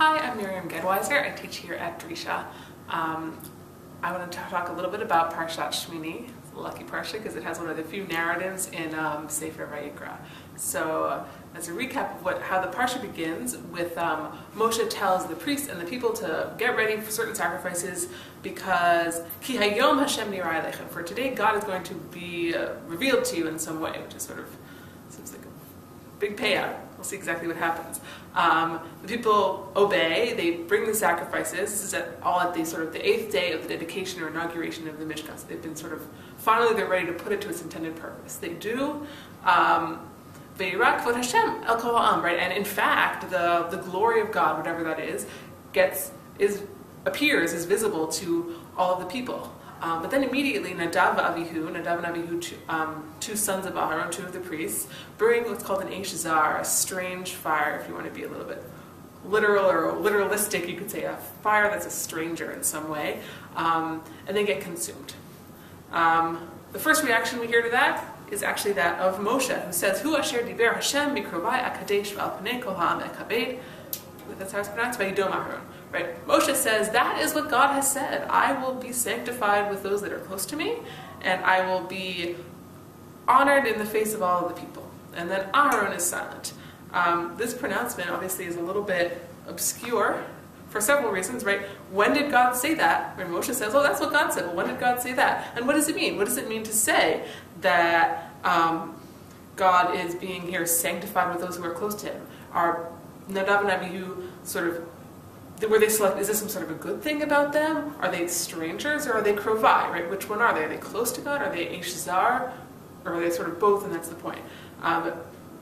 Hi, I'm Miriam Gedwiser. I teach here at Drisha. I want to talk a little bit about Parashat Shemini. It's a lucky parsha because it has one of the few narratives in Sefer Vayikra. So, as a recap of how the parsha begins, with Moshe tells the priests and the people to get ready for certain sacrifices because Ki hayom Hashem nirah lechem. For today, God is going to be revealed to you in some way, which is sort of seems like a big payout. We'll see exactly what happens. The people obey. They bring the sacrifices. This is all at the sort of the 8th day of the dedication or inauguration of the Mishkan. So they've been sort of finally they're ready to put it to its intended purpose. They do. V'yirak v'od Hashem el kol ha'am, right? And in fact, the glory of God, whatever that is, appears, is visible to all of the people. But then immediately Nadav and Avihu, two sons of Aharon, two of the priests, bring what's called an eish zar, a strange fire, if you want to be a little bit literal or literalistic, you could say a fire that's a stranger in some way, and they get consumed. The first reaction we hear to that is actually that of Moshe, who says, Hu asher diber Hashem bikrovai akadesh v'al panei kol ha'am ekabed. That's how it's pronounced, Vayidom Aharon. Right? Moshe says, that is what God has said. I will be sanctified with those that are close to me, and I will be honored in the face of all of the people. And then Aharon is silent. This pronouncement obviously is a little bit obscure for several reasons, right? When did God say that? When Moshe says, oh, that's what God said. Well, when did God say that? And what does it mean? What does it mean to say that God is being here sanctified with those who are close to him? Are Nadav and Avihu sort of, were they select? Is this some sort of a good thing about them? Are they strangers or are they krovai? Right? Which one are they? Are they close to God? Are they eish zar? Or are they sort of both? And that's the point.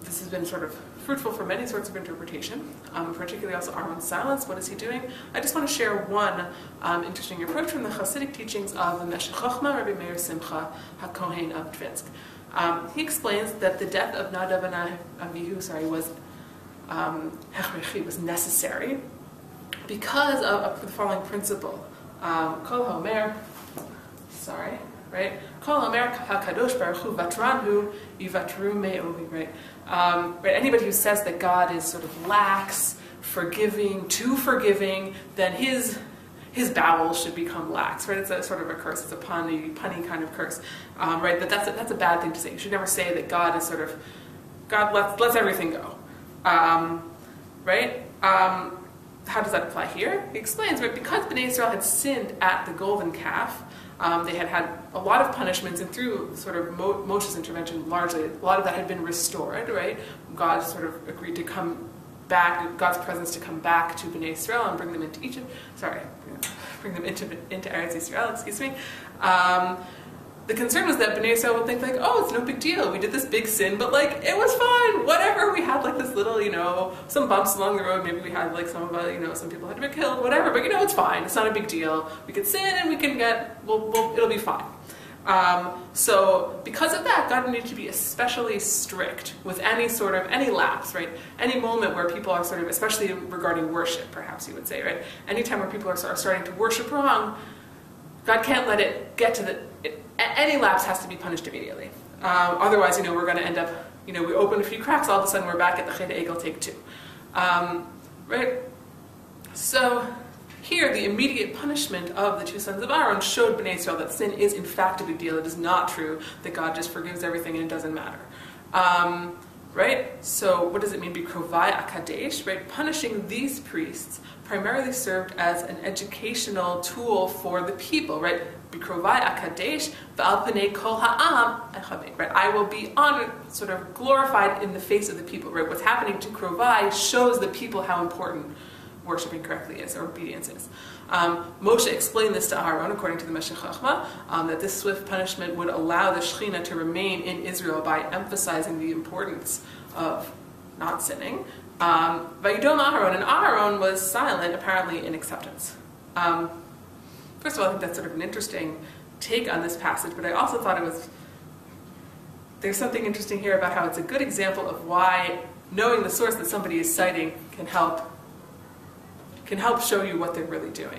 This has been sort of fruitful for many sorts of interpretation, particularly also Aaron's silence. What is he doing? I just want to share one interesting approach from the Hasidic teachings of the Meshech Chochmah, Rabbi Meir Simcha HaKohen of Dvinsk. He explains that the death of Nadav and Avihu, was necessary because of the following principle. Kol haomer, right? Kol haomer hakadosh baruch hu vatranhu yivatru me'ohi, right? Right? Anybody who says that God is sort of lax, too forgiving, then his bowels should become lax, right? It's a sort of a curse. It's a punny kind of curse, right? But that's a bad thing to say. You should never say that God is sort of God lets everything go. Right? How does that apply here? He explains, right, because Bnei Israel had sinned at the golden calf, they had a lot of punishments, and through sort of Moshe's intervention, largely, a lot of that had been restored, right? God sort of agreed to come back, God's presence to come back to Bnei Israel and bring them into Egypt. Bring them into Eretz Yisrael, excuse me. The concern was that Bnei Israel would think like, oh, it's no big deal. We did this big sin, but like, it was fine. Whatever. We had like this little, some bumps along the road. Maybe we had like some people had to be killed, whatever. But it's fine. It's not a big deal. We can sin and we can it'll be fine. So because of that, God needed to be especially strict with any lapse, right? Any moment where people are sort of, especially regarding worship, perhaps you would say, right? Anytime where people are starting to worship wrong, God can't let it get to any lapse has to be punished immediately. Otherwise, we're going to end up, we open a few cracks, all of a sudden we're back at the Chet Egel take 2. Right? So here, the immediate punishment of the two sons of Aaron showed Bnei Israel that sin is in fact a big deal. It is not true that God just forgives everything and it doesn't matter. Right? So what does it mean, bikrovai akadesh? Right? Punishing these priests primarily served as an educational tool for the people, right? Bikrovai akadesh v'al panei kol ha'am echabed, right? I will be honored, sort of glorified in the face of the people, right? What's happening to krovai shows the people how important worshiping correctly is, or obedience is. Moshe explained this to Aharon, according to the Meshech Chochmah, that this swift punishment would allow the Shekhinah to remain in Israel by emphasizing the importance of not sinning. Vayidom Aharon, and Aharon was silent, apparently in acceptance. First of all, I think that's sort of an interesting take on this passage, but I also thought there's something interesting here about how it's a good example of why knowing the source that somebody is citing can help show you what they're really doing.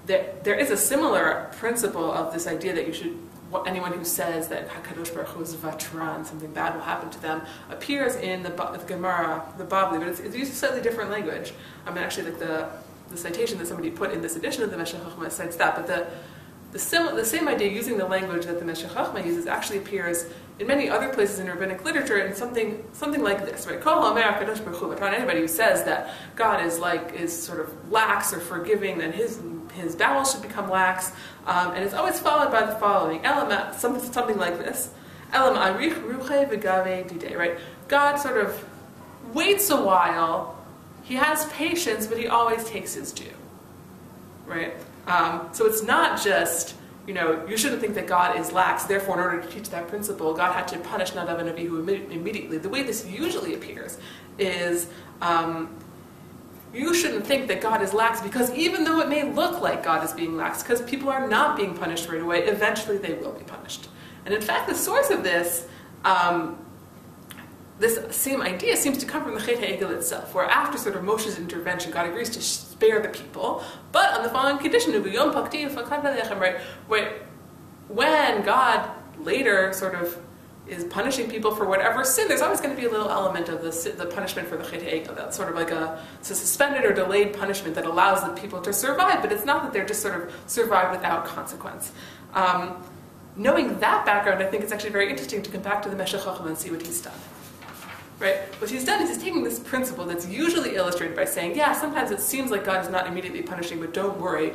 There is a similar principle of this idea that you should anyone who says that HaKadosh Baruch Hu is Vatran, something bad will happen to them, appears in the Gemara, the Bavli, but it's used a slightly different language. I mean, actually, like the citation that somebody put in this edition of the Meshech Chochmah cites that, but the same idea, using the language that the Meshech Chochmah uses, actually appears in many other places in rabbinic literature in something like this, right? Kol Haomer HaKadosh Baruch Hu Vatran. Anybody who says that God is sort of lax or forgiving, then his bowels should become lax, and it's always followed by the following: something like this. Elam arich ruche v'gave didei. Right? God sort of waits a while. He has patience, but he always takes his due. Right? So it's not just, you shouldn't think that God is lax. Therefore, in order to teach that principle, God had to punish Nadav and Abihu immediately. The way this usually appears is you shouldn't think that God is lax, because even though it may look like God is being lax, because people are not being punished right away, eventually they will be punished. And in fact, the source of this same idea seems to come from the Chet HaEgel itself, where after sort of Moshe's intervention, God agrees to spare the people, but on the following condition, right? When God later sort of is punishing people for whatever sin, there's always going to be a little element of the punishment for the Chet HaEgel. That's sort of like it's a suspended or delayed punishment that allows the people to survive, but it's not that they're just sort of survive without consequence. Knowing that background, I think it's actually very interesting to come back to the Meshech Chochmah and see what he's done. Right? What he's done is he's taking this principle that's usually illustrated by saying, yeah, sometimes it seems like God is not immediately punishing, but don't worry,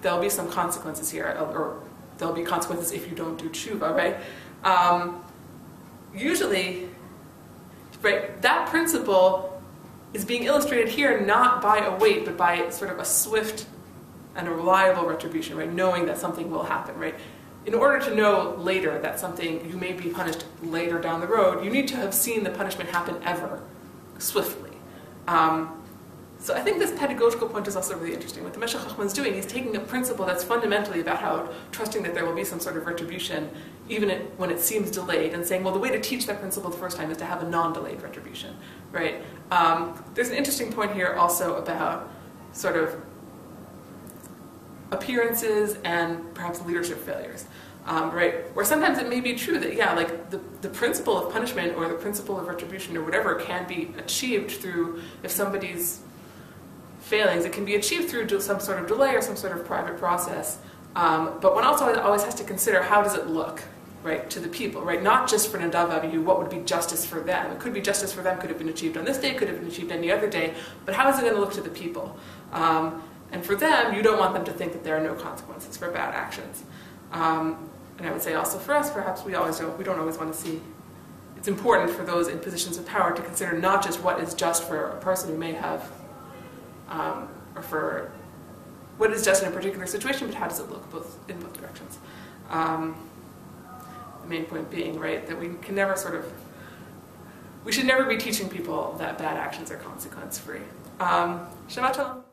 there'll be some consequences here, or there'll be consequences if you don't do tshuva, right? Usually, right, that principle is being illustrated here not by a wait, but by sort of a swift and a reliable retribution, right? Knowing that something will happen, right? In order to know later that you may be punished later down the road, you need to have seen the punishment happen ever swiftly. So I think this pedagogical point is also really interesting. What the Meshech Chochmah is doing, he's taking a principle that's fundamentally about how trusting that there will be some sort of retribution, even when it seems delayed, and saying, well, the way to teach that principle the first time is to have a non-delayed retribution, right? There's an interesting point here also about sort of appearances and perhaps leadership failures, right? Where sometimes it may be true that, yeah, like the principle of punishment or the principle of retribution or whatever can be achieved through, if somebody's failings, it can be achieved through some sort of delay or some sort of private process. But one also always has to consider, how does it look, right, to the people, right? Not just for Nadav Avihu, what would be justice for them. It could be justice for them, could have been achieved on this day, could have been achieved any other day, but how is it going to look to the people? And for them, you don't want them to think that there are no consequences for bad actions. And I would say also for us, perhaps we don't always want to see. It's important for those in positions of power to consider not just what is just for a person who may have, or for what is just in a particular situation, but how does it look in both directions. The main point being, right, that we should never be teaching people that bad actions are consequence-free. Shabbat Shalom.